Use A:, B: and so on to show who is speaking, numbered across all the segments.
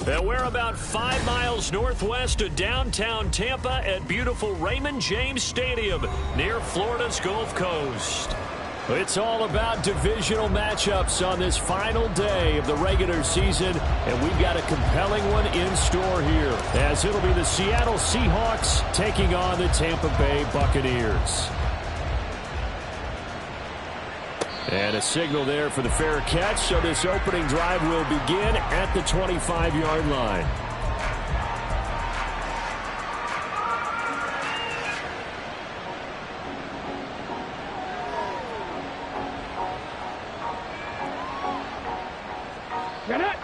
A: And we're about 5 miles northwest of downtown Tampa at beautiful Raymond James Stadium near Florida's Gulf Coast. It's all about divisional matchups on this final day of the regular season, and we've got a compelling one in store here, as it'll be the Seattle Seahawks taking on the Tampa Bay Buccaneers. And a signal there for the fair catch, so this opening drive will begin at the 25-yard line.
B: Get it!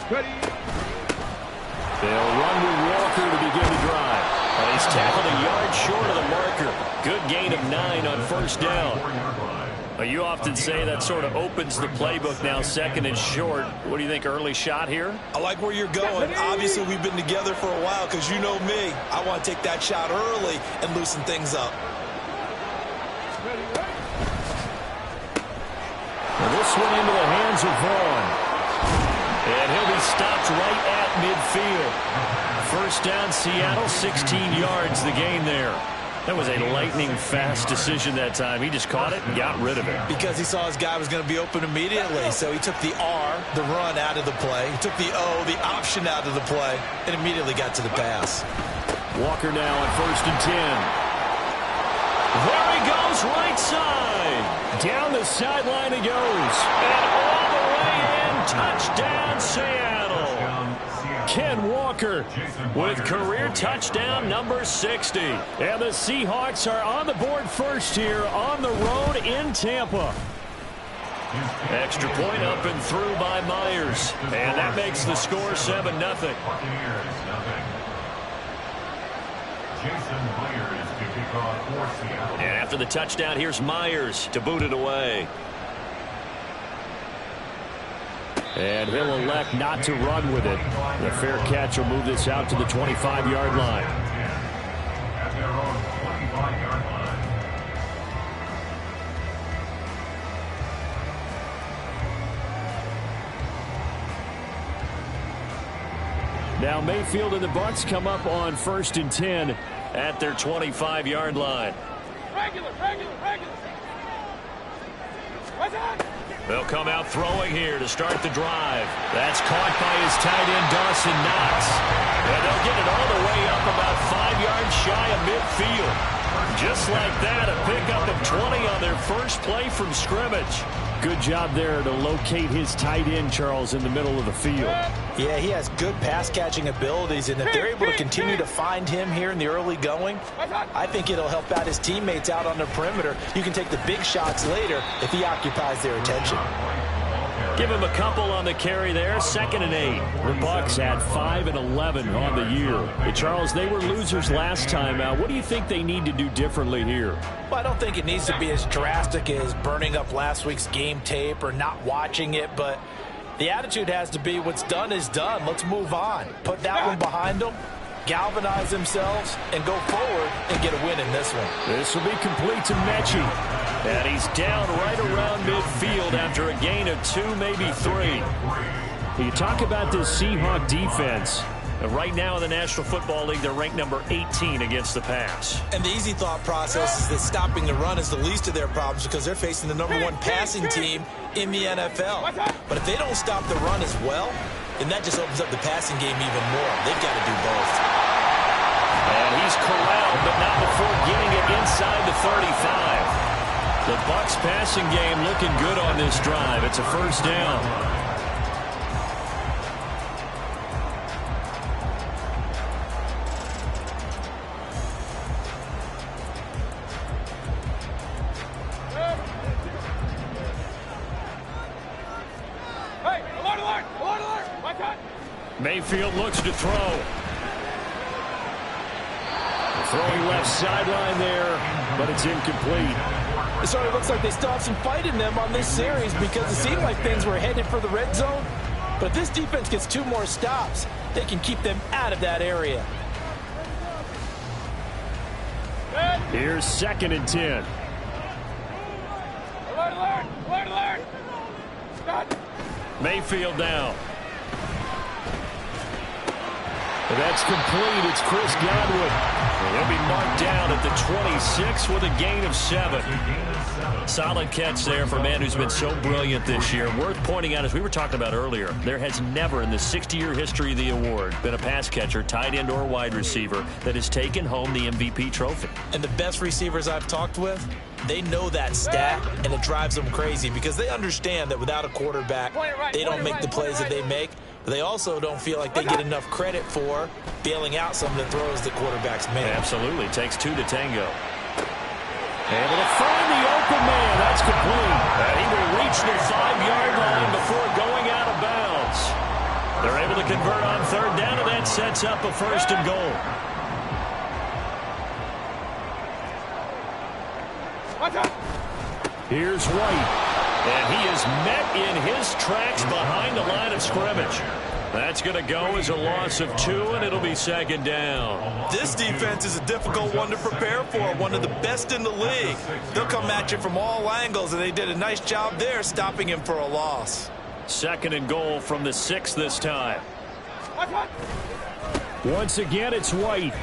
B: Steady.
A: They'll run with Walker to begin the drive. He's tackled a yard short of the marker. Good gain of 9 on first down. You often say that sort of opens the playbook now, second and short. What do you think, early shot here?
C: I like where you're going. Obviously, we've been together for a while because you know me. I want to take that shot early and loosen things up.
A: Well, this one into the hands of Vaughn. And he'll be stopped right at midfield. First down, Seattle, 16 yards the gain there. That was a lightning-fast decision that time. He just caught it and got rid of it.
C: Because he saw his guy was going to be open immediately, so he took the R, the run, out of the play. He took the O, the option, out of the play, and immediately got to the pass.
A: Walker now on first and 10. There he goes, right side. Down the sideline he goes. And all the way in, touchdown, Seattle. Ken Walker with career touchdown number 60. And the Seahawks are on the board first here on the road in Tampa. Extra point up and through by Myers. And that makes the score 7-0. And after the touchdown, here's Myers to boot it away. And he'll elect not to run with it. The fair catch will move this out to the 25-yard line. Now Mayfield and the Bucs come up on first and 10 at their 25-yard line.
B: Regular. What's that?
A: They'll come out throwing here to start the drive. That's caught by his tight end, Dawson Knox. And they'll get it all the way up about 5 yards shy of midfield. Just like that, a pickup of 20 on their first play from scrimmage. Good job there to locate his tight end, Charles, in the middle of the field.
C: Yeah, he has good pass-catching abilities, and if they're able to continue to find him here in the early going, I think it'll help out his teammates out on the perimeter. You can take the big shots later if he occupies their attention.
A: Give him a couple on the carry there. 2nd and 8. The Bucs had 5 and 11 on the year. Hey, Charles, they were losers last time out. What do you think they need to do differently here?
C: Well, I don't think it needs to be as drastic as burning up last week's game tape or not watching it, but the attitude has to be what's done is done. Let's move on. Put that one behind them, galvanize themselves, and go forward and get a win in this one.
A: This will be complete to Mechie. And he's down right around midfield after a gain of 2, maybe 3. You talk about this Seahawk defense. Right now in the National Football League, they're ranked number 18 against the pass.
C: And the easy thought process is that stopping the run is the least of their problems because they're facing the #1 passing team in the NFL. But if they don't stop the run as well, then that just opens up the passing game even more. They've got to do both.
A: And he's corralled, but not before getting it inside the 35. The Bucs passing game looking good on this drive. It's a first down.
B: Hey, alert! Watch out!
A: Mayfield looks to throw. Throwing left sideline there, but it's incomplete.
C: It certainly looks like they still have some fight in them on this series because it seemed like things were headed for the red zone. But if this defense gets 2 more stops, they can keep them out of that area.
A: Here's 2nd and 10.
B: Alert, alert! Alert, alert! Done.
A: Mayfield now. That's complete. It's Chris Godwin. He'll be marked down at the 26 with a gain of 7. Solid catch there for a man who's been so brilliant this year. Worth pointing out, as we were talking about earlier, there has never in the 60-year history of the award been a pass catcher, tight end, or wide receiver that has taken home the MVP trophy.
C: And the best receivers I've talked with, they know that stat, and it drives them crazy because they understand that without a quarterback, they don't make the plays that they make. But they also don't feel like they get enough credit for bailing out some of the throws the quarterbacks make.
A: Absolutely. Takes 2 to tango. Able to find the open man. That's complete. He will reach the 5-yard line before going out of bounds. They're able to convert on 3rd down, and that sets up a 1st and goal. Here's White. And he is met in his tracks behind the line of scrimmage. That's going to go as a loss of 2, and it'll be 2nd down.
C: This defense is a difficult one to prepare for, one of the best in the league. They'll come at you from all angles, and they did a nice job there stopping him for a loss.
A: 2nd and goal from the 6 this time. Once again, it's White.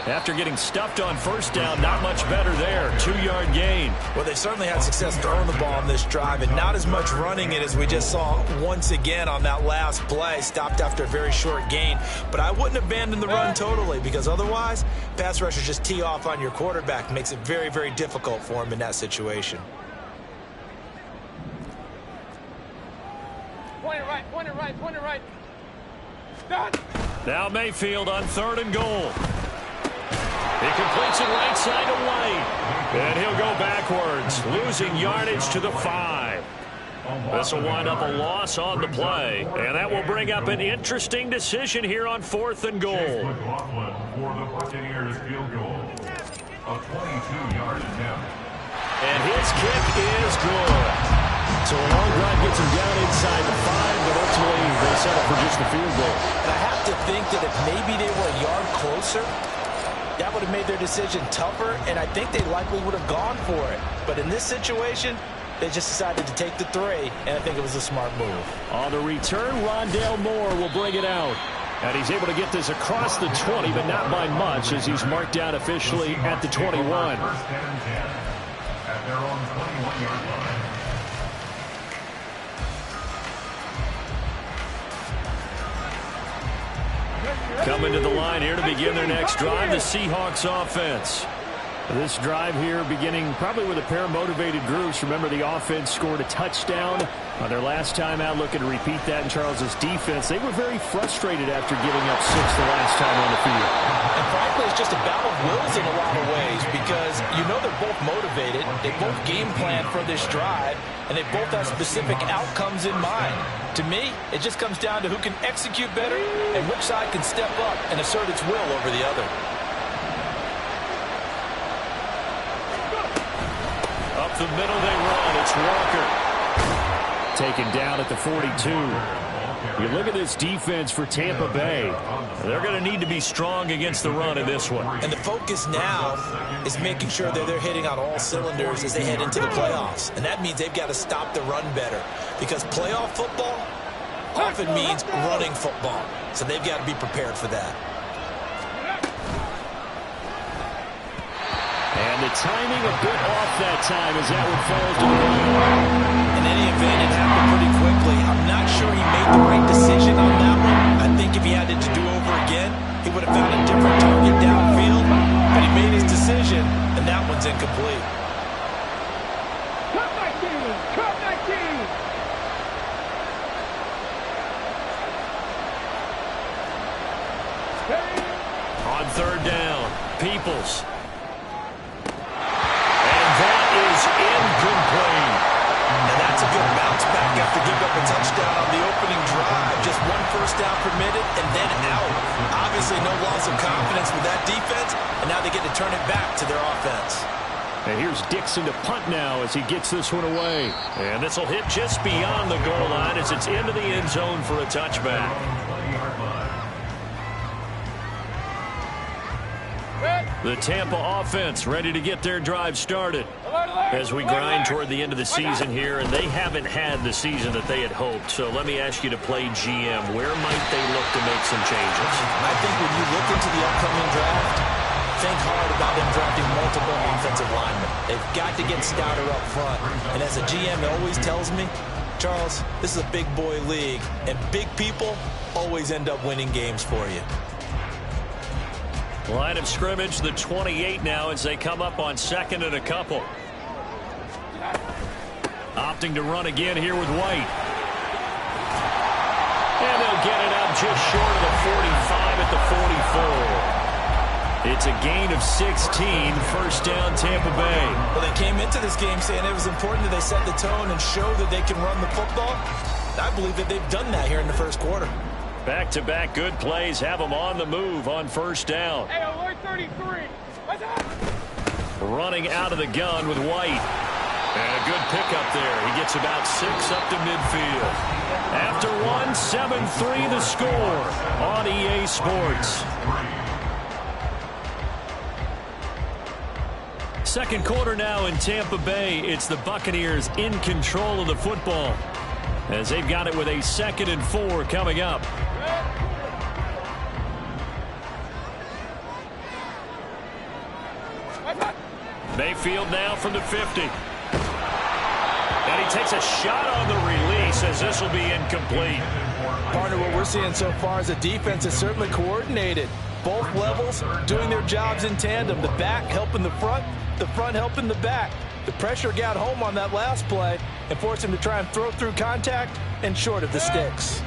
A: After getting stuffed on 1st down, not much better there. 2-yard gain.
C: Well, they certainly had success throwing the ball on this drive, and not as much running it as we just saw once again on that last play. Stopped after a very short gain. But I wouldn't abandon the run totally, because otherwise, pass rushers just tee off on your quarterback. Makes it very, very difficult for him in that situation.
B: Point it right, point it right, point it right. Done.
A: Now Mayfield on 3rd and goal. He completes it right side to White. And he'll go backwards, losing yardage to the 5. This will wind up a loss on the play. And that will bring up an interesting decision here on 4th and goal.
D: For the Buccaneers field goal. A 22-yard attempt.
A: And his kick is good. So a long drive gets him down inside the 5, but ultimately they settle for just the field goal.
C: And I have to think that if maybe they were a yard closer, that would have made their decision tougher, and I think they likely would have gone for it. But in this situation, they just decided to take the 3, and I think it was a smart move.
A: On the return, Rondale Moore will bring it out. And he's able to get this across the 20, but not by much, as he's marked down officially at the 21.
D: First and 10 at their own 21-yard line.
A: Coming to the line here to begin their next drive, the Seahawks offense. This drive here beginning probably with a pair of motivated groups. Remember, the offense scored a touchdown on their last time out, looking to repeat that in Charles's defense. They were very frustrated after giving up 6 the last time on the field.
C: And frankly, it's just a battle of wills in a lot of ways, because you know they're both motivated, they both game plan for this drive, and they both have specific outcomes in mind. To me, it just comes down to who can execute better and which side can step up and assert its will over the other.
A: Up the middle they run. It's Walker. Taken down at the 42. You look at this defense for Tampa Bay. They're going to need to be strong against the run in this one.
C: And the focus now is making sure that they're hitting on all cylinders as they head into the playoffs. And that means they've got to stop the run better, because playoff football often means running football. So they've got to be prepared for that.
A: And the timing a bit off that time as that one falls to the ground.
C: In any event, it happened pretty quickly. I'm not sure he made the right decision on that one. I think if he had it to do over again, he would have found a different target downfield. But he made his decision, and that one's incomplete.
B: Cut back in! Cut back in!
A: On 3rd down, Peoples. Incomplete.
C: And that's a good bounce back after giving up a touchdown on the opening drive. Just 1 first down permitted and then out. Obviously no loss of confidence with that defense, and now they get to turn it back to their offense.
A: And here's Dixon to punt now as he gets this one away. And this will hit just beyond the goal line as it's into the end zone for a touchback.
B: Red.
A: The Tampa offense ready to get their drive started as we grind toward the end of the season here, and they haven't had the season that they had hoped. So let me ask you to play GM. Where might they look to make some changes?
C: I think when you look into the upcoming draft, think hard about them drafting multiple offensive linemen. They've got to get stouter up front. And as a GM always tells me, Charles, this is a big boy league, and big people always end up winning games for you.
A: Line of scrimmage, the 28 now as they come up on second and a couple. Opting to run again here with White. And they'll get it up just short of the 45 at the 44. It's a gain of 16, first down Tampa Bay.
C: Well, they came into this game saying it was important that they set the tone and show that they can run the football. I believe that they've done that here in the first quarter.
A: Back-to-back good plays have them on the move on first down.
B: Hey, alert 33. What's up?
A: Running out of the gun with White. And a good pickup there. He gets about 6 up to midfield. After one, 7-3 the score on EA Sports. Second quarter now in Tampa Bay. It's the Buccaneers in control of the football as they've got it with a 2nd and 4 coming up. Mayfield now from the 50. And he takes a shot on the release as this will be incomplete.
C: Partner, what we're seeing so far is the defense is certainly coordinated. Both levels doing their jobs in tandem. The back helping the front helping the back. The pressure got home on that last play and forced him to try and throw through contact and short of the sticks.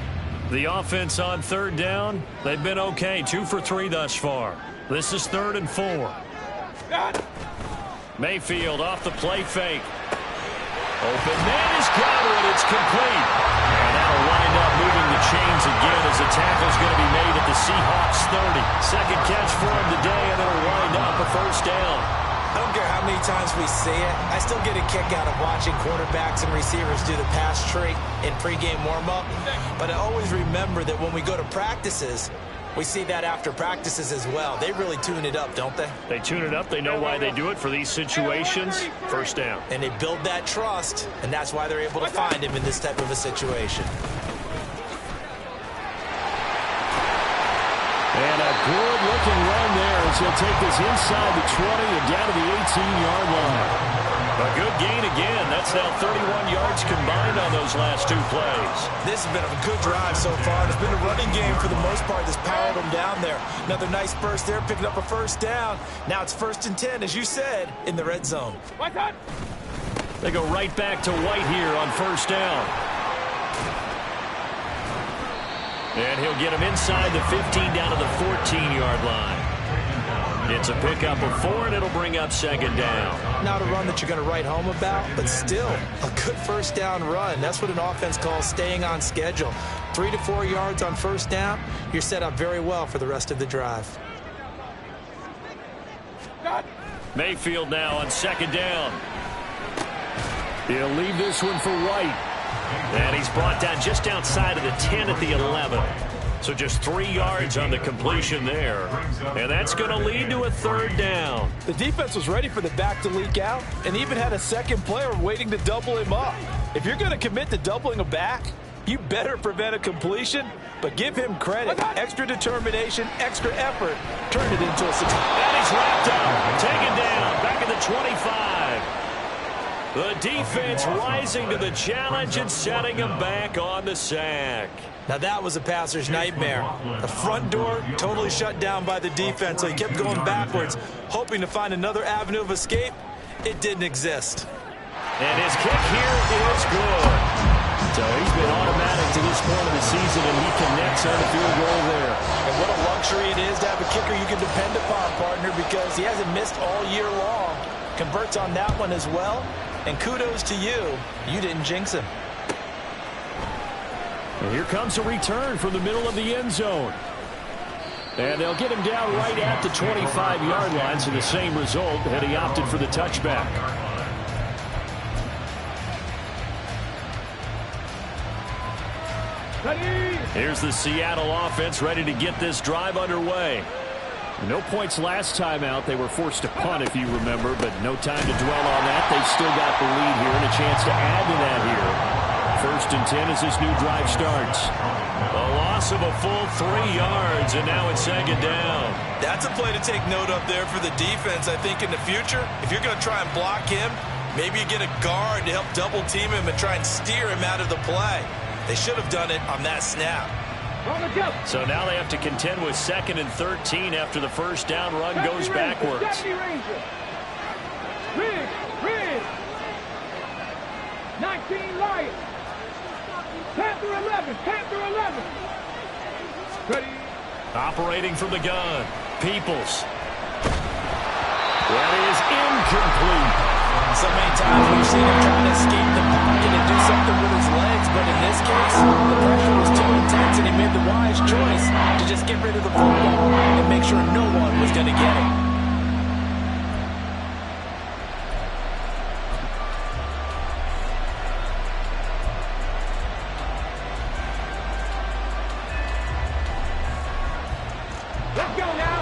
A: The offense on third down, they've been okay. 2 for 3 thus far. This is 3rd and 4. Mayfield off the play fake. Open man is got it. It's complete. And that'll wind up moving the chains again as the tackle's going to be made at the Seahawks 30. Second catch for him today, and it'll wind up a first down.
C: I don't care how many times we see it. I still get a kick out of watching quarterbacks and receivers do the pass tree in pregame warm-up. But I always remember that when we go to practices, we see that after practices as well. They really tune it up, don't they?
A: They tune it up. They know why they do it for these situations. First down.
C: And they build that trust, and that's why they're able to find him in this type of a situation.
A: And a good-looking run there as he'll take this inside the 20 and down to the 18-yard line. A good gain again. That's now 31 yards combined on those last 2 plays.
C: This has been a good drive so far. It's been a running game for the most part that's powered them down there. Another nice burst there, picking up a first down. Now it's 1st and 10, as you said, in the red zone.
A: They go right back to White here on first down. And he'll get him inside the 15 down to the 14-yard line. It's a pickup of 4, and it'll bring up 2nd down.
C: Not a run that you're going to write home about, but still a good first down run. That's what an offense calls staying on schedule. 3 to 4 yards on first down, you're set up very well for the rest of the drive.
A: Mayfield now on 2nd down. He'll leave this one for White. And he's brought down just outside of the 10 at the 11. So just 3 yards on the completion there. And that's going to lead to a 3rd down.
C: The defense was ready for the back to leak out and even had a second player waiting to double him up. If you're going to commit to doubling a back, you better prevent a completion, but give him credit. Extra determination, extra effort, turn it into a success.
A: And he's wrapped up, taken down, back at the 25. The defense rising to the challenge and setting him back on the sack.
C: Now that was a passer's nightmare. The front door totally shut down by the defense, so he kept going backwards, hoping to find another avenue of escape. It didn't exist.
A: And his kick here is good. So he's been automatic to this point of the season, and he connects on the field goal there.
C: And what a luxury it is to have a kicker you can depend upon, partner, because he hasn't missed all year long. Converts on that one as well. And kudos to you. You didn't jinx him.
A: And here comes a return from the middle of the end zone. And they'll get him down right at the 25-yard line, so the same result, and he opted for the touchback.
B: Ready.
A: Here's the Seattle offense ready to get this drive underway. No points last time out. They were forced to punt, if you remember, but no time to dwell on that. They've still got the lead here and a chance to add to that here. 1st and 10 as this new drive starts.
B: A loss of a full 3 yards, and now it's 2nd down.
C: That's a play to take note of there for the defense. I think in the future, if you're going to try and block him, maybe you get a guard to help double team him and try and steer him out of the play. They should have done it on that snap.
A: So now they have to contend with 2nd and 13 after the first down run goes backwards.
B: Rig. 19 Lions. Panther 11. Ready.
A: Operating from the gun. Peoples. That is incomplete.
C: So many times we've seen him trying to escape the pocket and do something with his legs, but in this case, the pressure was too intense and he made the wise choice to just get rid of the football and make sure no one was going to get it.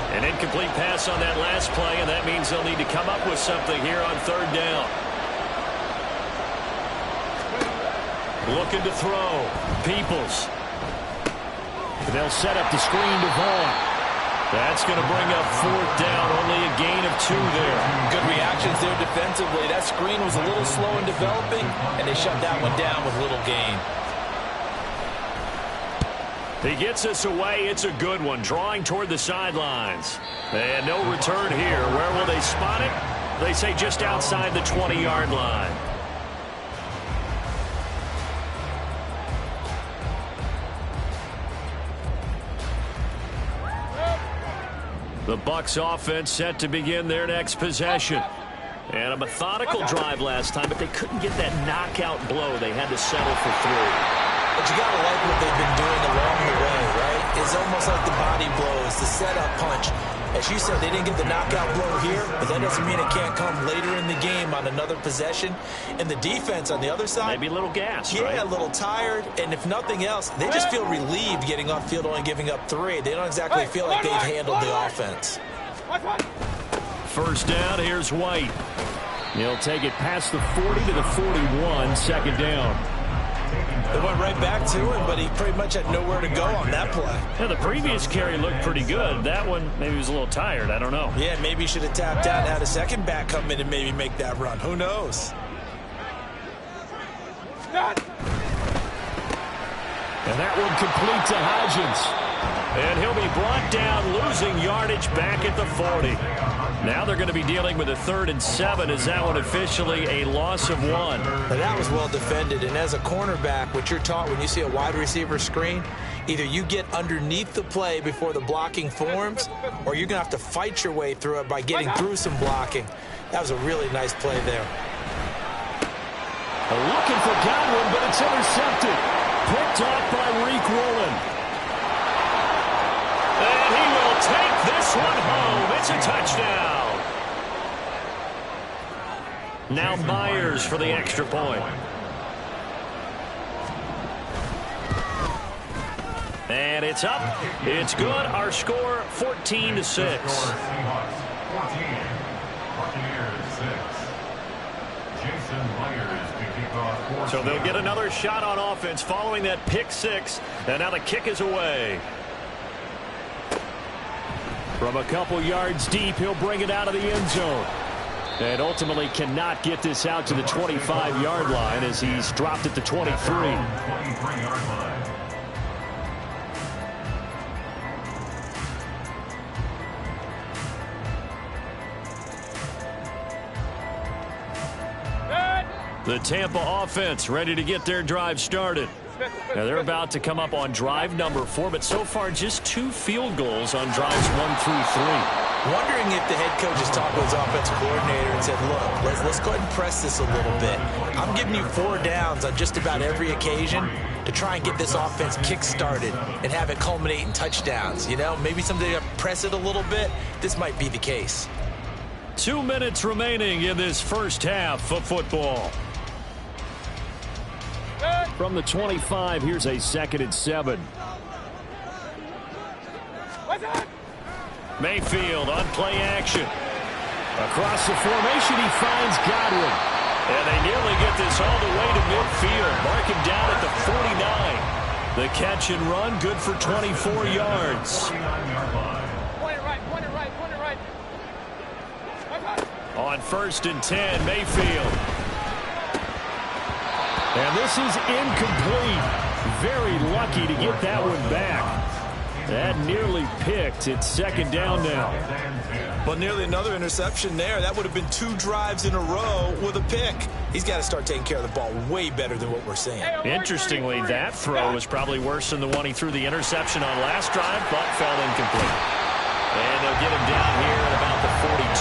A: An incomplete pass on that last play, and that means they'll need to come up with something here on 3rd down. Looking to throw. Peoples. They'll set up the screen to Vaughn. That's going to bring up 4th down. Only a gain of 2 there.
C: Good reactions there defensively. That screen was a little slow in developing, and they shut that one down with little gain.
A: He gets us away. It's a good one. Drawing toward the sidelines. And no return here. Where will they spot it? They say just outside the 20-yard line. The Bucs offense set to begin their next possession. And a methodical drive last time, but they couldn't get that knockout blow. They had to settle for 3.
C: But you got to like what they've been doing along the way, right? It's almost like the body blows, the setup punch. As you said, they didn't get the knockout blow here, but that doesn't mean it can't come later in the game on another possession. And the defense on the other side,
A: maybe a little gassed,
C: yeah,
A: right?
C: A little tired. And if nothing else, they just feel relieved getting off field, only giving up 3. They don't exactly feel like they've handled the offense.
A: 1st down, here's White. He'll take it past the 40 to the 41, 2nd down.
C: They went right back to him, but he pretty much had nowhere to go on that play.
A: Yeah, the previous carry looked pretty good. That one, maybe he was a little tired. I don't know.
C: Yeah, maybe he should have tapped out and had a second back come in and maybe make that run. Who knows?
A: And that one complete to Hodgins. And he'll be brought down, losing yardage back at the 40. Now they're going to be dealing with a 3rd and 7. Is that one officially a loss of 1?
C: Now that was well defended. And as a cornerback, what you're taught when you see a wide receiver screen, either you get underneath the play before the blocking forms, or you're going to have to fight your way through it by getting through some blocking. That was a really nice play there.
A: Looking for Godwin, but it's intercepted. Picked off by Reek Woolen. And he will take this one home. It's a touchdown. Now Myers for the extra point. And it's up. It's good. Our score 14-6. So they'll get another shot on offense following that pick 6. And now the kick is away. From a couple yards deep, he'll bring it out of the end zone. And ultimately cannot get this out to the 25-yard line as he's dropped at the 23. The Tampa offense ready to get their drive started. Now they're about to come up on drive number 4, but so far just 2 field goals on drives 1 through 3.
C: Wondering if the head coach has talked to his offensive coordinator and said, look, let's go ahead and press this a little bit. I'm giving you 4 downs on just about every occasion to try and get this offense kick-started and have it culminate in touchdowns. You know, maybe someday to press it a little bit. This might be the case.
A: 2 minutes remaining in this first half of football. From the 25, here's a 2nd and 7. Mayfield on play action. Across the formation, he finds Godwin. And they nearly get this all the way to midfield. Mark him down at the 49. The catch and run, good for 24 yards.
E: Point it right, point it right, point it right.
A: On 1st and 10, Mayfield. And this is incomplete. Very lucky to get that one back. That nearly picked. It's 2nd down now.
F: Well, nearly another interception there. That would have been 2 drives in a row with a pick. He's got to start taking care of the ball way better than what we're seeing.
A: Interestingly, that throw was probably worse than the one he threw the interception on last drive, but fell incomplete. And they'll get him down here at about the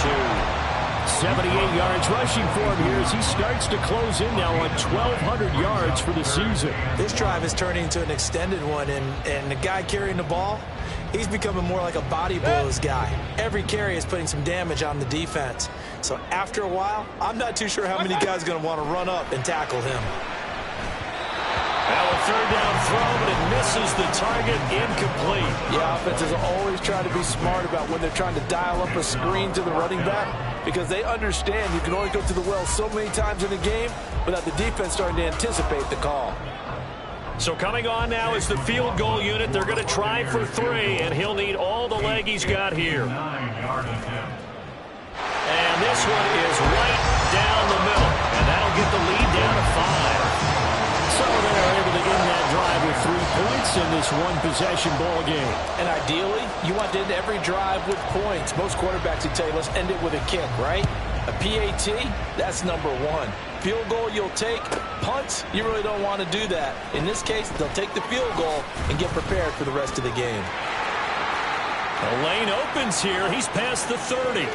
A: 42. 78 yards rushing for him here as he starts to close in now on 1,200 yards for the season.
C: This drive is turning into an extended one, and the guy carrying the ball, he's becoming more like a body blows guy. Every carry is putting some damage on the defense. So after a while, I'm not too sure how many guys are going to want to run up and tackle him.
A: Now a 3rd down throw, but it misses the target, incomplete.
G: Yeah, offenses always try to be smart about when they're trying to dial up a screen to the running back, because they understand you can only go to the well so many times in a game without the defense starting to anticipate the call.
A: So coming on now is the field goal unit. They're going to try for 3, and he'll need all the leg he's got here. And this one is right down the middle, and that'll get the lead down to 5. So they're able to end that drive with 3 points in this one-possession ball game.
G: And ideally, you want to end every drive with points. Most quarterbacks would tell you, let's end it with a kick, right? A PAT, that's number 1. Field goal, you'll take. Punts, you really don't want to do that. In this case, they'll take the field goal and get prepared for the rest of the game.
A: The lane opens here. He's past the 30.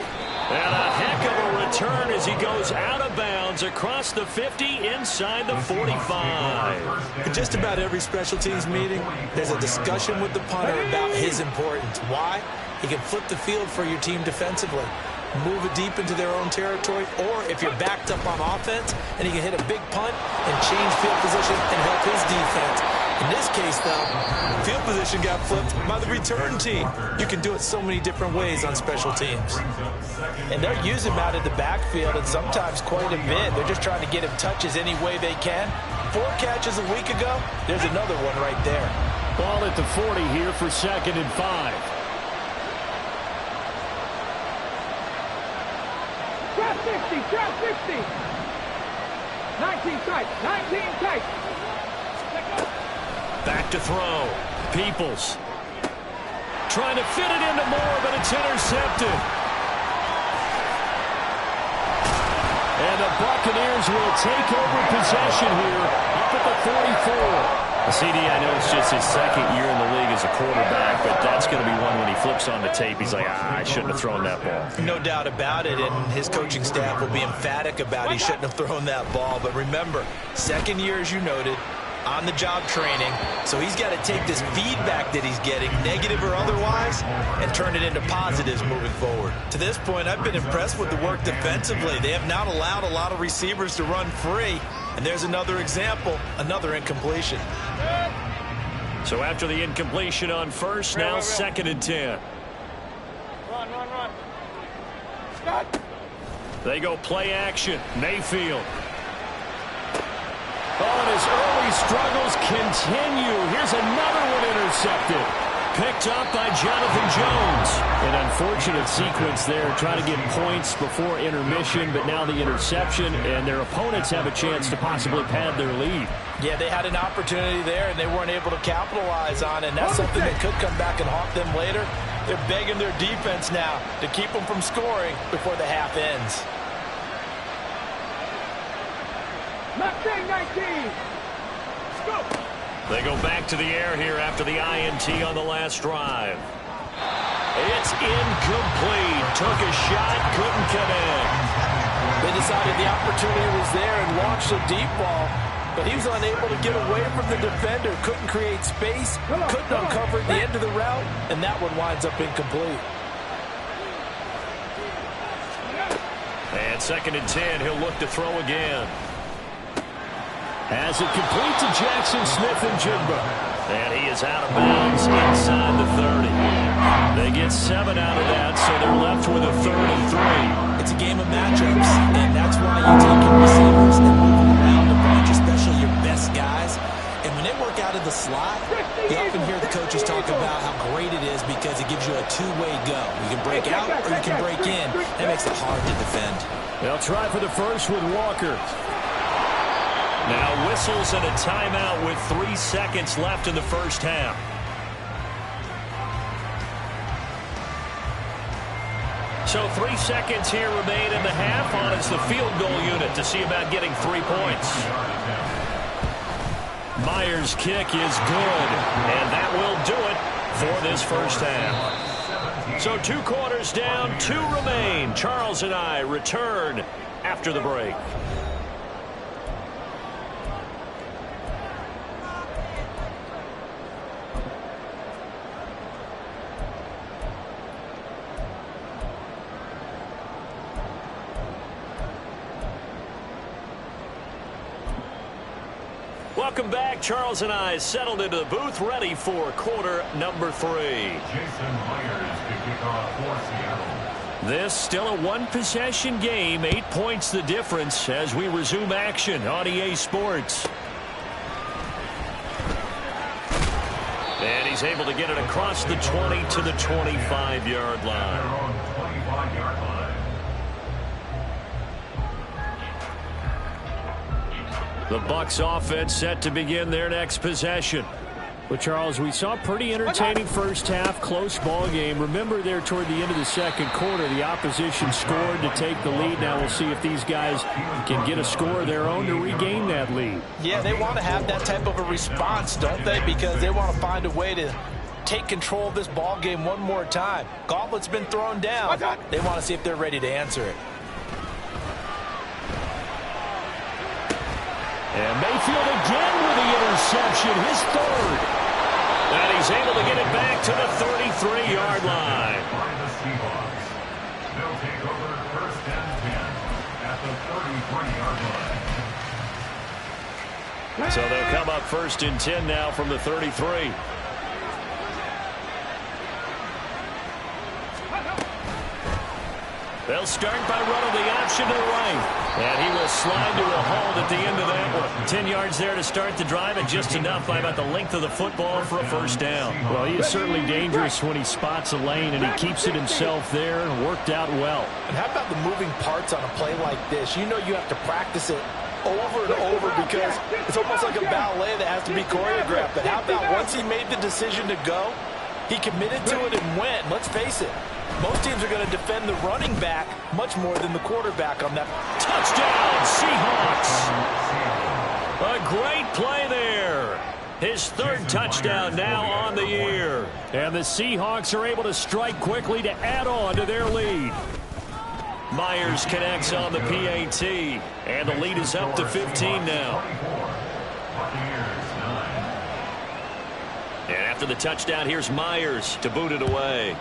A: And a heck of a return as he goes out of bounds across the 50 inside the 45.
C: In just about every special teams meeting, there's a discussion with the punter about his importance. Why? He can flip the field for your team defensively, move it deep into their own territory, or if you're backed up on offense, and he can hit a big punt and change field position and help his defense. In this case, though, field position got flipped by the return team. You can do it so many different ways on special teams.
G: And they'll use him out in the backfield, and sometimes quite a bit. They're just trying to get him touches any way they can. 4 catches a week ago, there's another one right there.
A: Ball at the 40 here for 2nd and 5.
E: Drop 60, drop 60. 19 tight, 19 tight.
A: Back to throw. Peoples. Trying to fit it into Moore, but it's intercepted. And the Buccaneers will take over possession here up at the 44. CD, I know it's just his 2nd year in the league as a quarterback, but that's going to be one when he flips on the tape. He's like, I shouldn't have thrown that ball.
C: No doubt about it, and his coaching staff will be emphatic about he shouldn't have thrown that ball. But remember, 2nd year, as you noted, on-the-job training, so he's got to take this feedback that he's getting, negative or otherwise, and turn it into positives moving forward. To this point, I've been impressed with the work defensively. They have not allowed a lot of receivers to run free, and there's another example, another incompletion.
A: So after the incompletion on 1st, now 2nd and 10.
E: Run, run, run. Stop.
A: They go play action. Mayfield. Oh, and his early struggles continue. Here's another one intercepted. Picked up by Jonathan Jones. An unfortunate sequence there, trying to get points before intermission, but now the interception, and their opponents have a chance to possibly pad their lead.
G: Yeah, they had an opportunity there, and they weren't able to capitalize on it, and that's something that could come back and haunt them later. They're begging their defense now to keep them from scoring before the half ends.
E: 19, 19. Go.
A: They go back to the air here after the INT on the last drive. It's incomplete. Took a shot, couldn't connect.
G: They decided the opportunity was there and launched a deep ball, but he was unable to get away from the defender. Couldn't create space, couldn't uncover the end of the route, and that one winds up incomplete.
A: And 2nd and 10, he'll look to throw again. As it complete to Jackson Smith and Jigba. And he is out of bounds inside the 30. They get 7 out of that, so they're left with a 3rd and 3.
F: It's a game of matchups, and that's why you take your receivers and move them around a bunch, especially your best guys. And when they work out of the slot, you often hear the coaches talk about how great it is because it gives you a two-way go. You can break out or you can break in. That makes it hard to defend.
A: They'll try for the first with Walker. Now whistles and a timeout with 3 seconds left in the first half. So 3 seconds here remain in the half. On is the field goal unit to see about getting 3 points. Myers' kick is good, and that will do it for this first half. So 2 quarters down, 2 remain. Charles and I return after the break. Welcome back. Charles and I settled into the booth, ready for quarter number 3.
D: Jason Myers to kick off for Seattle.
A: This still a 1-possession game, 8 points the difference as we resume action on EA Sports. And he's able to get it across the 20 to the 25-yard line.
D: Their own 25-yard line.
A: The Bucs offense set to begin their next possession. Well, Charles, we saw a pretty entertaining first half, close ball game. Remember there toward the end of the second quarter, the opposition scored to take the lead. Now we'll see if these guys can get a score of their own to regain that lead.
G: Yeah, they want to have that type of a response, don't they? Because they want to find a way to take control of this ball game one more time. Gauntlet's been thrown down. They want to see if they're ready to answer it.
A: And Mayfield again with the interception, his 3rd. And he's able to get it back to the 33-yard line.
D: By the Seahawks. They'll take over 1st and 10 at the 33-yard line.
A: So they'll come up 1st and 10 now from the 33. They'll start by running the option to the right. And he will slide to a hold at the end of that one. 10 yards there to start the drive, and just enough by about the length of the football for a first down. Well, he is certainly dangerous when he spots a lane, and he keeps it himself there and worked out well.
G: And how about the moving parts on a play like this? You know you have to practice it over and over because it's almost like a ballet that has to be choreographed. But how about once he made the decision to go, he committed to it and went. Let's face it. Most teams are going to defend the running back much more than the quarterback on that.
A: Touchdown, Seahawks. A great play there. His 3rd touchdown now on the year. And the Seahawks are able to strike quickly to add on to their lead. Myers connects on the PAT. And the lead is up to 15 now. And after the touchdown, here's Myers to boot it away.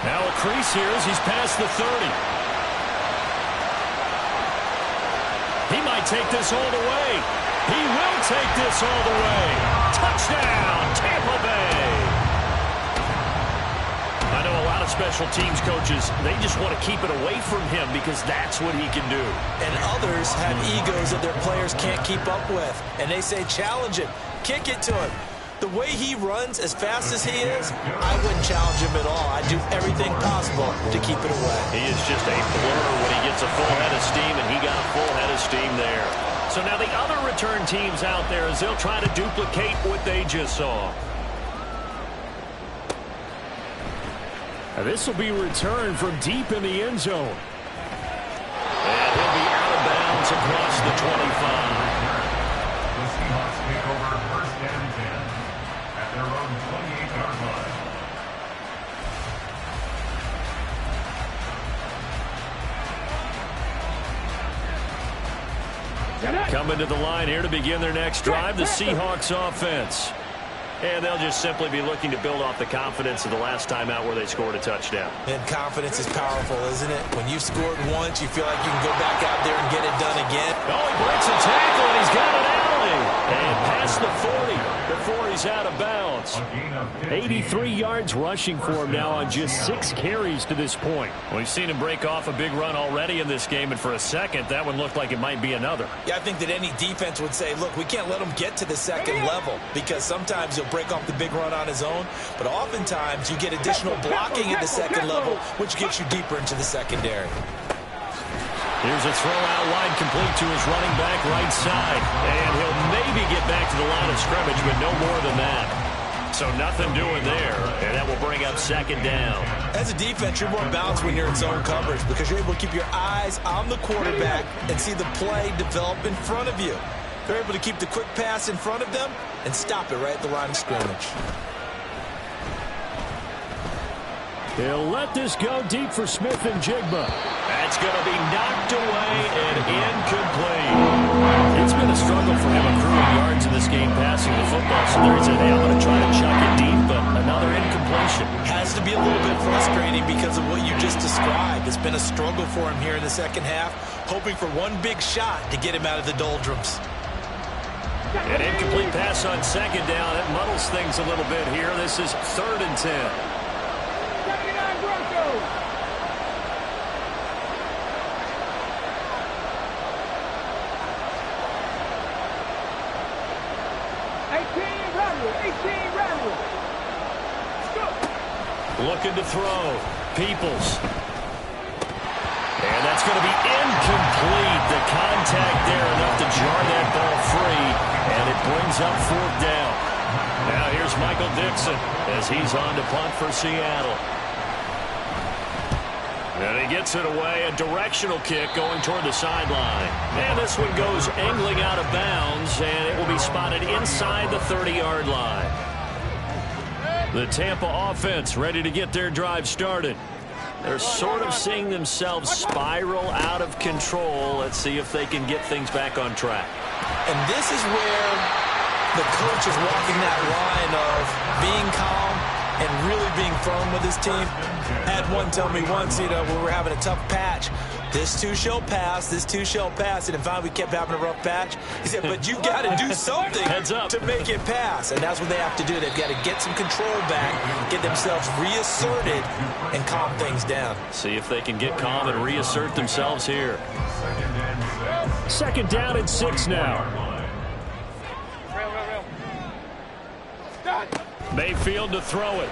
A: Now a crease here as he's past the 30. He might take this all the way. He will take this all the way. Touchdown, Tampa Bay. I know a lot of special teams coaches, they just want to keep it away from him because that's what he can do.
G: And others have egos that their players can't keep up with. And they say, challenge him, kick it to him. The way he runs, as fast as he is, I wouldn't challenge him at all. I'd do everything possible to keep it away.
A: He is just a blur when he gets a full head of steam, and he got a full head of steam there. So now the other return teams out there as they'll try to duplicate what they just saw. Now this will be returned from deep in the end zone. And he'll be out of bounds across the 25.
D: The Seahawks take over 1st and 10 at their own 28-yard line.
A: Coming to the line here to begin their next drive, the Seahawks offense.
B: And they'll just simply be looking to build off the confidence of the last time out where they scored a touchdown.
F: And confidence is powerful, isn't it? When you've scored once, you feel like you can go back out there and get it done again.
B: Oh, he breaks a tackle, and he's got an alley. And past the 40 before he's out of bounds.
A: 83 yards rushing for him now on just 6 carries to this point.
B: We've seen him break off a big run already in this game, and for a second, that one looked like it might be another.
F: Yeah, I think that any defense would say, look, we can't let him get to the second level, because sometimes he'll break off the big run on his own, but oftentimes you get additional blocking at the second level, which gets you deeper into the secondary.
B: Here's a throw out wide, complete to his running back right side. And he'll maybe get back to the line of scrimmage, but no more than that. So nothing doing there, and that will bring up second down.
F: As a defense, you're more balanced when you're in zone coverage because you're able to keep your eyes on the quarterback and see the play develop in front of you. They're able to keep the quick pass in front of them and stop it right at the line of scrimmage.
A: He'll let this go deep for Smith and Jigba.
B: That's going to be knocked away and incomplete. It's been a struggle for him accruing yards in this game passing the football. So there he said, hey, I'm going to try to chuck it deep, but another incompletion.
F: Has to be a little bit frustrating because of what you just described. It's been a struggle for him here in the second half, hoping for one big shot to get him out of the doldrums.
B: An incomplete pass on second down. It muddles things a little bit here. This is 3rd and 10. Looking to throw. Peoples. And that's going to be incomplete. The contact there enough to jar that ball free. And it brings up 4th down. Now here's Michael Dixon as he's on to punt for Seattle. And he gets it away. A directional kick going toward the sideline. And this one goes angling out of bounds. And it will be spotted inside the 30-yard line. The Tampa offense ready to get their drive started. They're sort of seeing themselves spiral out of control. Let's see if they can get things back on track.
F: And this is where the coach is walking that line of being calm and really being firm with his team. Had one tell me once, when we're having a tough patch, this too shall pass, this too shall pass. And if we kept having a rough patch, he said, but you've got to do something to make it pass. And that's what they have to do. They've got to get some control back, get themselves reasserted, and calm things down.
B: See if they can get calm and reassert themselves here.
A: 2nd down and 6 now.
B: Mayfield to throw it.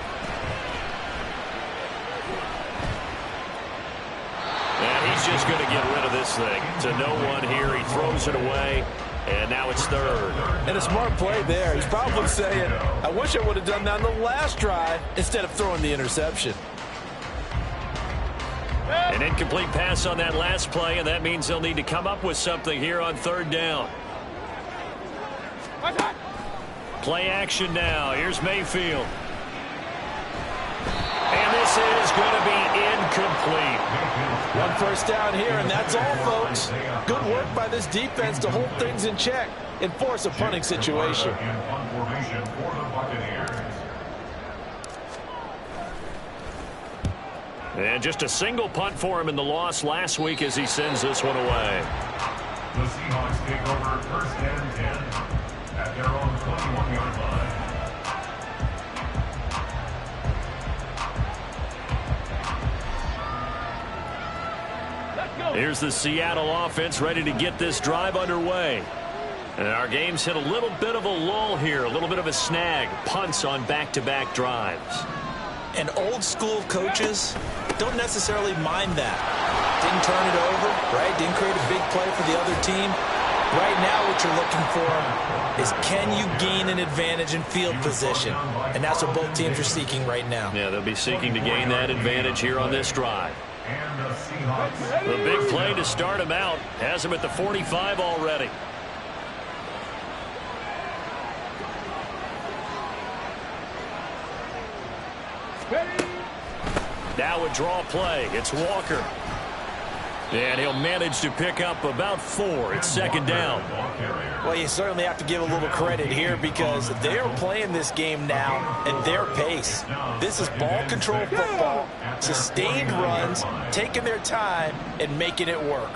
B: And he's just going to get rid of this thing. To no one here. He throws it away. And now it's 3rd.
G: And a smart play there. He's probably saying, I wish I would have done that on the last drive instead of throwing the interception.
B: An incomplete pass on that last play, and that means they'll need to come up with something here on 3rd down. Play action now. Here's Mayfield. And this is going to be incomplete.
G: 1 first down here, and that's all, folks. Good work by this defense to hold things in check and force a punting situation.
B: And just a single punt for him in the loss last week as he sends this one away.
D: The Seahawks take over 1st and 10 at their own 21-yard line.
B: Here's the Seattle offense ready to get this drive underway. And our game's hit a little bit of a lull here, a little bit of a snag. Punts on back-to-back drives.
F: And old-school coaches don't necessarily mind that. Didn't turn it over, right? Didn't create a big play for the other team. Right now what you're looking for is can you gain an advantage in field position? And that's what both teams are seeking right now.
B: Yeah, they'll be seeking to gain that advantage here on this drive. The big play to start him out has him at the 45 already. Now a draw play. It's Walker. And he'll manage to pick up about 4. It's second down.
C: Well, you certainly have to give a little credit here because they're playing this game now at their pace. This is ball control football, sustained runs, taking their time, and making it work.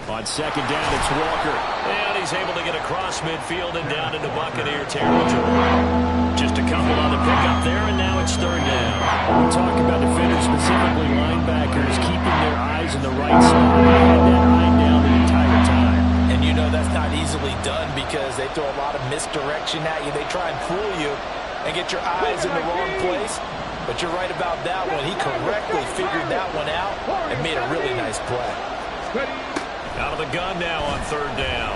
B: On second down, it's Walker. And he's able to get across midfield and down into Buccaneer territory. Just a couple on the pickup there, and now it's third down.
A: We talk about defenders, specifically linebackers, keeping their eyes in the right spot. They had that eye down the entire time.
C: And you know that's not easily done because they throw a lot of misdirection at you. They try and fool you and get your eyes in the wrong place. But you're right about that one. He correctly figured that one out and made a really nice play.
B: Out of the gun now on third down.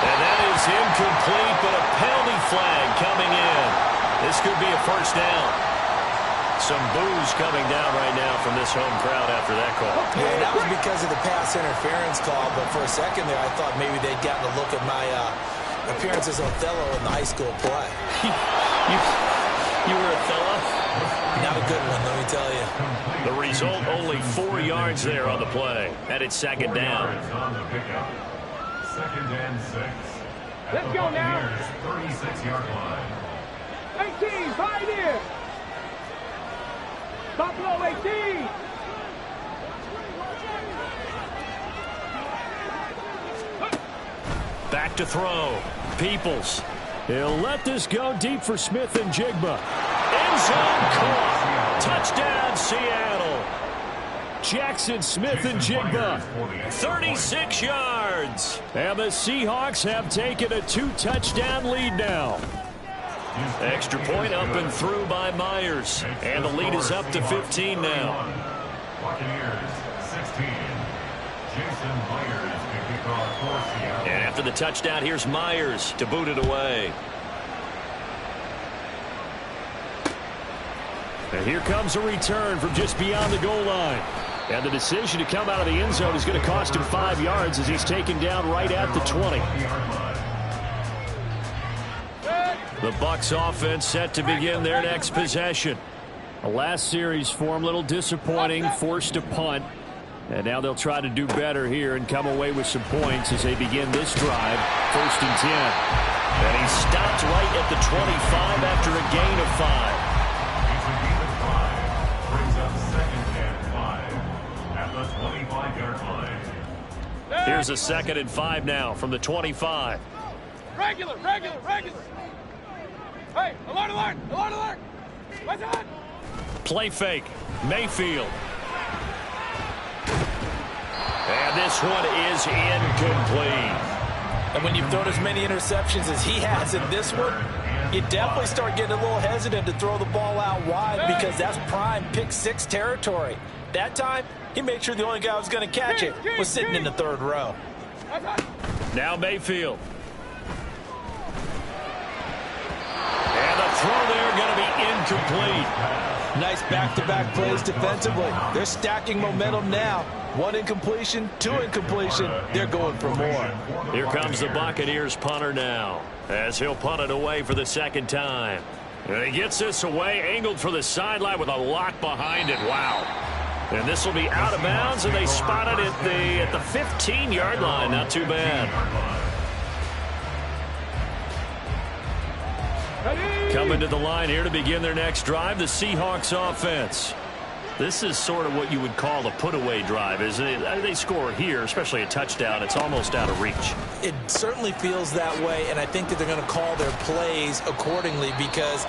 B: And that is incomplete, but a penalty flag coming in. This could be a first down. Some boos coming down right now from this home crowd after that call.
C: Yeah, that was because of the pass interference call, but for a second there, I thought maybe they'd gotten a look at my appearance as Othello in the high school play.
B: You were Othello?
C: Not a good one, let me tell you.
B: The result, only 4 yards there on the play. And it's second down.
D: Second and 6.
E: Let's go now.
D: 36-yard line.
E: 18, Pioneer. Buffalo 18.
B: Back to throw. Peoples.
A: He'll let this go deep for Smith and Jigba.
B: End zone caught. Touchdown, Seattle.
A: Jackson Smith and Jigba.
B: 36 yards.
A: And the Seahawks have taken a 2-touchdown lead now.
B: Extra point up and through by Myers. And the lead is up to 15 now.
D: Buccaneers 16. Jason Myers to kick off for Seattle.
B: And after the touchdown, here's Myers to boot it away.
A: And here comes a return from just beyond the goal line. And the decision to come out of the end zone is going to cost him 5 yards as he's taken down right at the 20.
B: The Bucs offense set to begin their next possession.
A: The last series for him, a little disappointing, forced to punt. And now they'll try to do better here and come away with some points as they begin this drive. First and 10.
B: And he stopped right at the 25 after a gain of 5.
D: It's a gain of 5. Brings up second and 5 at the 25-yard line.
B: Here's a second and 5 now from the 25.
E: Regular. Hey, alert. What's on?
B: Play fake. Mayfield. And this one is incomplete.
C: And when you've thrown as many interceptions as he has in this one, you definitely start getting a little hesitant to throw the ball out wide because that's prime pick 6 territory. That time, he made sure the only guy who was going to catch it was sitting in the third row.
B: Now Mayfield. And the throw there going to be incomplete.
C: Nice back-to-back plays defensively. They're stacking momentum now. 1 incompletion, 2 incompletion. They're going for more.
B: Here comes the Buccaneers punter now as he'll punt it away for the second time. And he gets this away, angled for the sideline with a lock behind it. Wow. And this will be out of bounds, and they spot it at the 15-yard line. Not too bad. Coming to the line here to begin their next drive, the Seahawks offense. This is sort of what you would call a put-away drive, isn't it? They score here, especially a touchdown. It's almost out of reach.
C: It certainly feels that way, and I think that they're going to call their plays accordingly because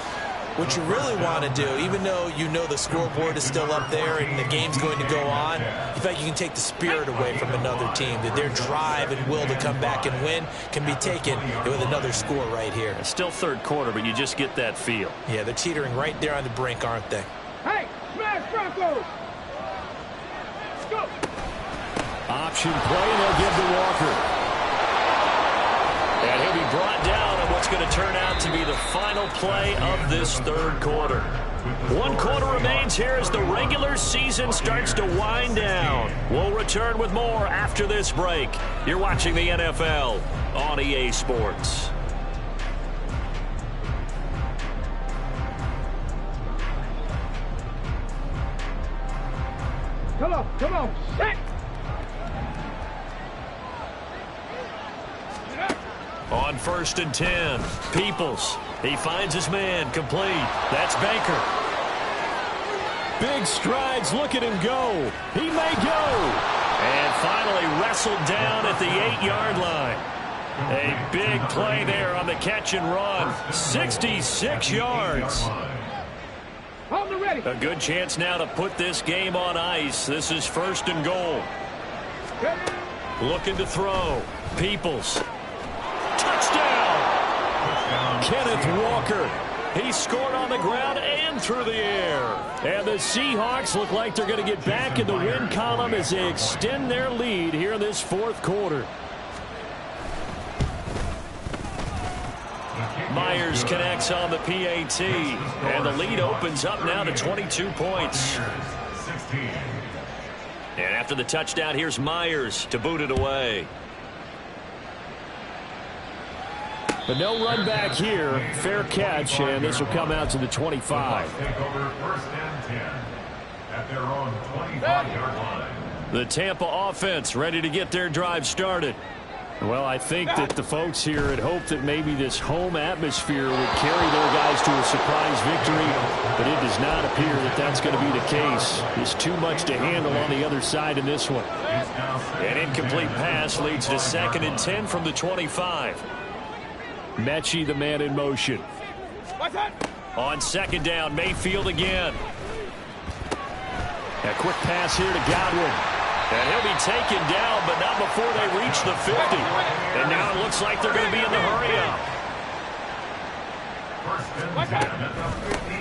C: what you really want to do, even though you know the scoreboard is still up there and the game's going to go on, you feel like you can take the spirit away from another team, that their drive and will to come back and win can be taken with another score right here.
B: It's still third quarter, but you just get that feel.
C: Yeah, they're teetering right there on the brink, aren't they?
E: Hey, smash Broncos! Go!
A: Option play, and they'll give to Walker.
B: And he'll be brought down on what's going to turn out to be the final play of this third quarter. 1 quarter remains here as the regular season starts to wind down. We'll return. return with more after this break. You're watching the NFL on EA Sports.
E: Come on, set!
B: On 1st and 10, Peoples. He finds his man, complete. That's Baker.
A: Big strides, look at him go. He may go.
B: And finally wrestled down at the 8-yard line. A big play there on the catch and run. 66 yards.
E: Hold the ready.
B: A good chance now to put this game on ice. This is 1st and goal. Looking to throw. Peoples. Touchdown! Kenneth Walker. He scored on the ground and through the air.
A: And the Seahawks look like they're going to get back in the win column as they extend their lead here in this 4th quarter.
B: Myers connects on the PAT, and the lead opens up now to 22 points. And after the touchdown, here's Myers to boot it away.
A: But no run back here. Fair catch, and this will come out to the 25.
D: Take over 1st and 10 at their own 25-yard line.
B: The Tampa offense ready to get their drive started.
A: Well, I think that the folks here had hoped that maybe this home atmosphere would carry their guys to a surprise victory, but it does not appear that that's going to be the case. There's too much to handle on the other side in this one.
B: An incomplete pass leads to 2nd and 10 from the 25.
A: Mechie, the man in motion.
B: On 2nd down, Mayfield again.
A: A quick pass here to Godwin.
B: And he'll be taken down, but not before they reach the 50. And now it looks like they're going to be in the hurry-up.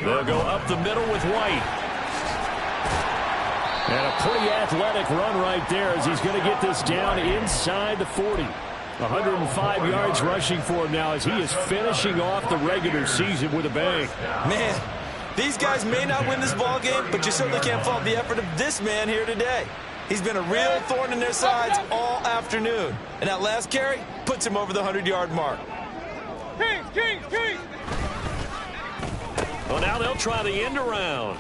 B: They'll go up the middle with White.
A: And a pretty athletic run right there as he's going to get this down inside the 40. 105 yards rushing for him now as he is finishing off the regular season with a bang.
F: Man, these guys may not win this ball game, but you certainly can't fault the effort of this man here today. He's been a real thorn in their sides all afternoon. And that last carry puts him over the 100-yard mark.
E: Kings!
B: Well, now they'll try the end around.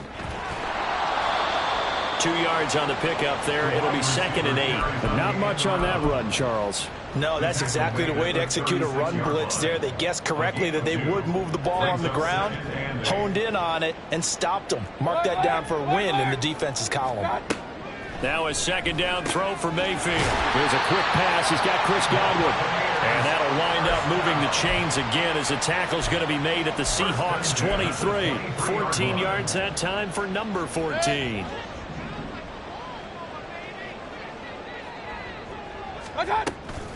B: 2 yards on the pickup there. It'll be 2nd and 8.
A: But not much on that run, Charles.
C: No, that's exactly the way to execute a run blitz there. They guessed correctly that they would move the ball on the ground, honed in on it, and stopped them. Mark that down for a win in the defense's column.
B: Now a 2nd down throw for Mayfield.
A: Here's a quick pass. He's got Chris Godwin.
B: And that'll wind up moving the chains again as the tackle's going to be made at the Seahawks 23. 14 yards that time for number 14.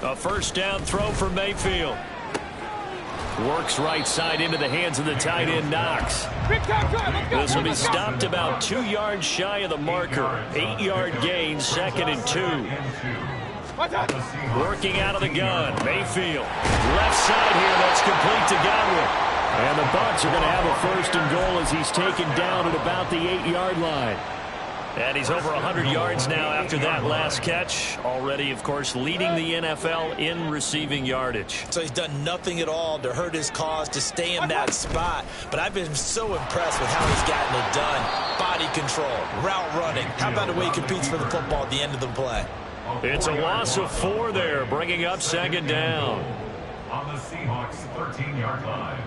B: A 1st down throw for Mayfield. Works right side into the hands of the tight end, Knox. This will be stopped about 2 yards shy of the marker. 8-yard gain, 2nd and 2. Working out of the gun, Mayfield. Left side here, that's complete to Godwin.
A: And the Bucs are going to have a 1st and goal as he's taken down at about the 8-yard line.
B: And he's over 100 yards now after that last catch. Already, of course, leading the NFL in receiving yardage.
F: So he's done nothing at all to hurt his cause to stay in that spot. But I've been so impressed with how he's gotten it done. Body control, route running. How about the way he competes for the football at the end of the play?
B: It's a loss of 4 there, bringing up 2nd down.
D: On the Seahawks 13-yard line.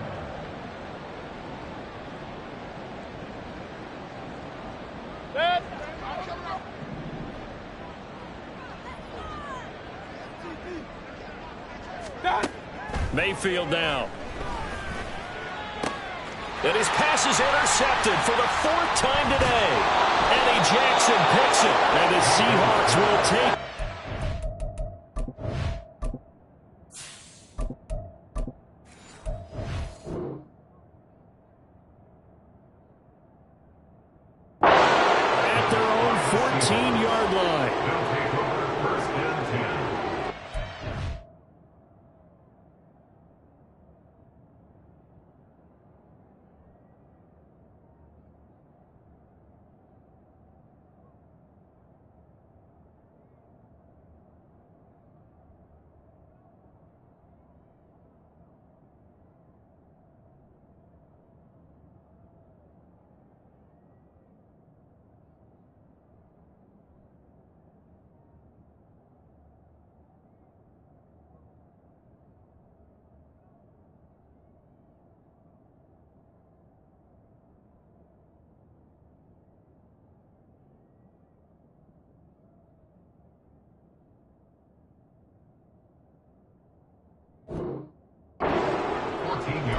B: Mayfield now. And his pass is intercepted for the 4th time today. Eddie Jackson picks it.
A: And the Seahawks will take. At their own 14-yard line.
D: They'll take over 1st and 10.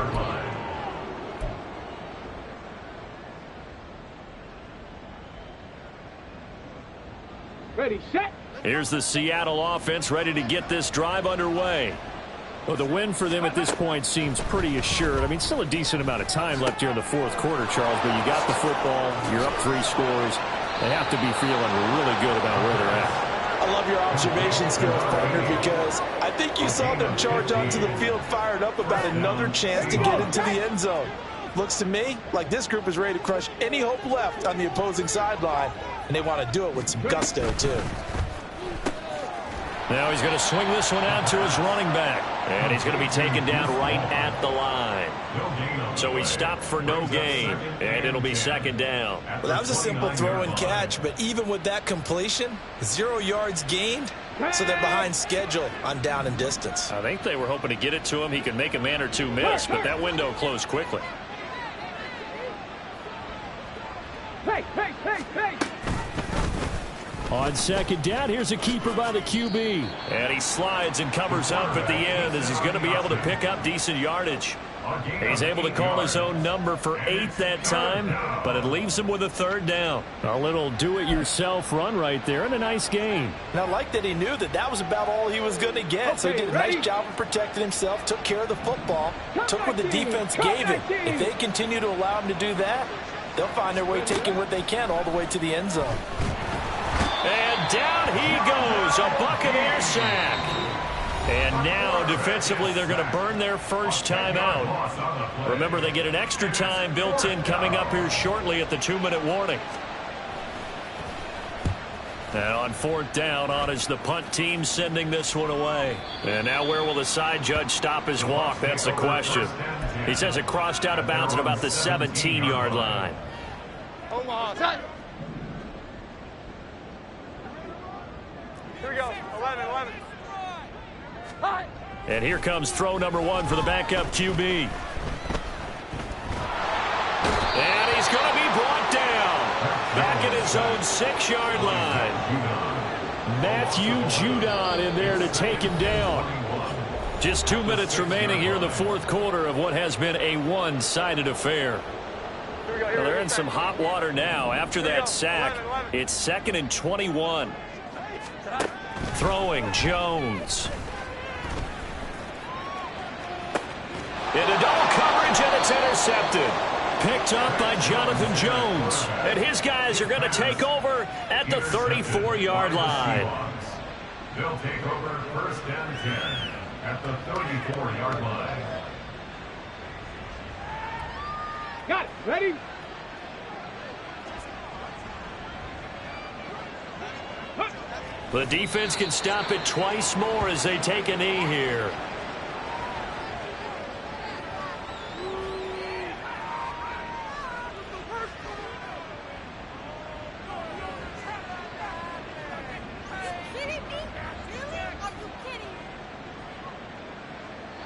D: 20-yard line.
E: Ready, set.
A: Here's the Seattle offense ready to get this drive underway. Well, the win for them at this point seems pretty assured. I mean, still a decent amount of time left here in the fourth quarter, Charles, but you got the football, you're up 3 scores. They have to be feeling really good about where they're at.
G: I love your observation skills, partner, because I think you saw them charge onto the field fired up about another chance to get into the end zone. Looks to me like this group is ready to crush any hope left on the opposing sideline, and they want to do it with some gusto, too.
A: Now he's going to swing this one out to his running back. And he's going to be taken down right at the line. So he stopped for no gain, and it'll be second down.
G: Well, that was a simple throw and catch, but even with that completion, 0 yards gained, so they're behind schedule on down and distance.
A: I think they were hoping to get it to him. He could make a man or two miss, but that window closed quickly.
E: Hey, hey, hey, hey.
A: On second down, here's a keeper by the QB. And he slides and covers up at the end as he's going to be able to pick up decent yardage. He's able to call his own number for 8 that time, but it leaves him with a 3rd down. A little do-it-yourself run right there and a nice gain.
G: And I like that he knew that that was about all he was going to get. So he did a nice job of protecting himself, took care of the football, took what the defense gave him. If they continue to allow him to do that, they'll find their way taking what they can all the way to the end zone.
A: And down he goes, a Buccaneer sack. And now defensively they're going to burn their first time out. Remember, they get an extra time built in coming up here shortly at the 2-minute warning. And on 4th down, on is the punt team sending this one away. And now where will the side judge stop his walk? That's the question. He says it crossed out of bounds at about the 17-yard line.
E: Hold on. Set. Here we go. 11. Hi.
A: And here comes throw number 1 for the backup QB. And he's going to be brought down back at his own 6-yard line. Matthew Judon in there to take him down. Just 2 minutes remaining here in the fourth quarter of what has been a one-sided affair. Well, they're in some hot water now. After that sack, it's 2nd and 21. Throwing Jones. Into double coverage, and it's intercepted. Picked up by Jonathan Jones. And his guys are going to take over at the 34-yard line.
D: They'll take over 1st and 10 at the 34-yard line.
E: Got it. Ready?
A: The defense can stop it twice more as they take a knee here.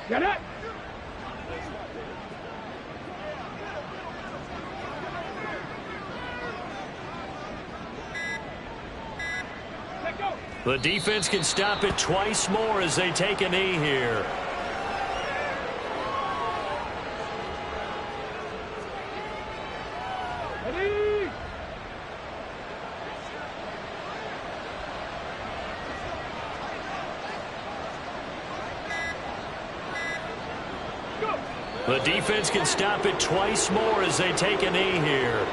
E: Get it.
A: The defense can stop it twice more as they take a knee here.
E: Ready? Go.
A: The defense can stop it twice more as they take a knee here.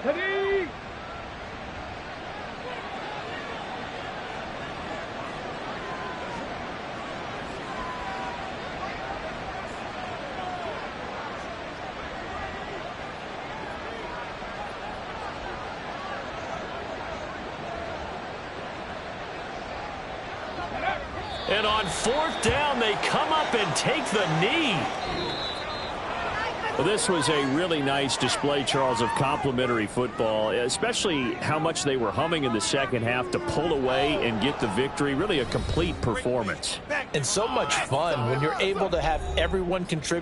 E: Ready?
A: And on 4th down, they come up and take the knee. Well, this was a really nice display, Charles, of complimentary football, especially how much they were humming in the second half to pull away and get the victory. Really a complete performance.
G: And so much fun when you're able to have everyone contribute.